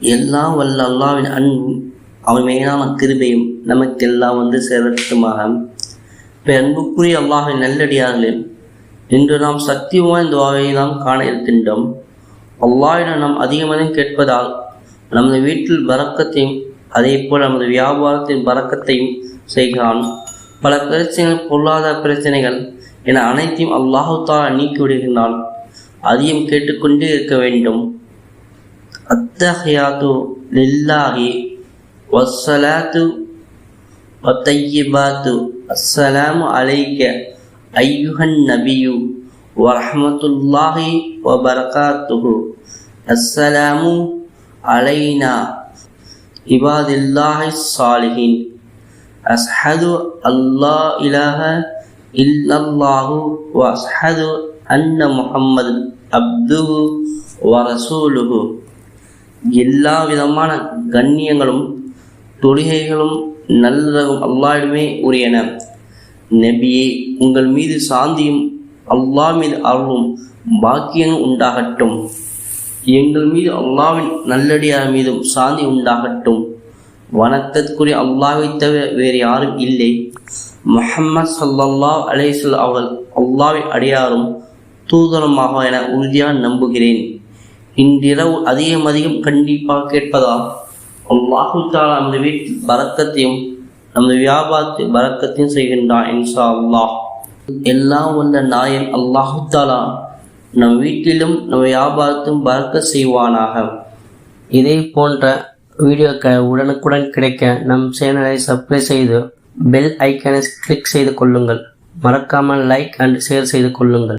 எல்லாம் வல்ல அல்லாவின் அன்பும் அவன் மேலான கிருபையும் நமக்கெல்லாம் சேரட்டுமாக. அன்புக்குரிய அல்லாஹின் நல்லடியார்களே, இன்று நாம் சத்தியமான துஆவை நாம் காண இருக்கின்றோம். அல்லாஹ்விடம் நாம் அதிகமாக கேட்பதால் நமது வீட்டில் பரக்கத்தையும் அதே போல் நமது வியாபாரத்தின் பரக்கத்தையும் செய்கிறான். பல பிரச்சனைகள், பொருளாதார பிரச்சனைகள் என அனைத்தையும் அல்லாஹு தஆலா நீக்கி விடுகின்றான். அதிகம் கேட்டுக்கொண்டே இருக்க வேண்டும். அத்தஹியாத்து லில்லாஹி வஸ்ஸலாத்து வத்தய்யிபாத்து அஸ்ஸலாமு அலைக்க ஐயுஹன் நபியு வரஹ்மத்துல்லாஹி வபரகாத்துஹு அஸ்ஸலாமு அலைனா இபாதில்லாஹி ஸாலிஹீன் அஷ்ஹது அல்லா இலாஹ இல்லல்லாஹு வ அஷ்ஹது அன்ன முஹம்மது அப்துஹு வ ரசூலுஹு. எல்லா விதமான கண்ணியங்களும் தொழுகைகளும் நல்லதும் அல்லாஹ்விடமே உரியன. நபியே, உங்கள் மீது சாந்தியும் அல்லாஹ் மீது அருளும் பாக்கியங்கள் உண்டாகட்டும். எங்கள் மீது அல்லாஹ்வின் நல்லடியார் மீதும் சாந்தி உண்டாகட்டும். வணக்கத்துக்குரிய அல்லாஹ்வை தவிர வேறு யாரும் இல்லை. முஹம்மது ஸல்லல்லாஹு அலைஹி வஸல்லம் அவர்கள் அல்லாஹ்வின் அடியாரும் தூதருமாக என உறுதியாக நம்புகிறேன். இன்றிரவு அதிகம் கண்டிப்பாக கேட்பதால் அல்லாஹு தஆலா நமது வீட்டில் பரக்கத்தையும் நமது வியாபாரத்தில் பரக்கத்தையும் செய்கின்றான் இன்ஷா அல்லாஹ். எல்லாம் வல்ல நாயன் அல்லாஹு தஆலா நம் வீட்டிலும் நம் வியாபாரத்தும் பரக்கத் செய்வானாக. இதே போன்ற வீடியோக்கள் உடனுக்குடன் கிடைக்க நம் சேனலை சப்ஸ்கிரைப் செய்து பெல் ஐக்கானை கிளிக் செய்து கொள்ளுங்கள். மறக்காமல் லைக் அண்ட் ஷேர் செய்து கொள்ளுங்கள்.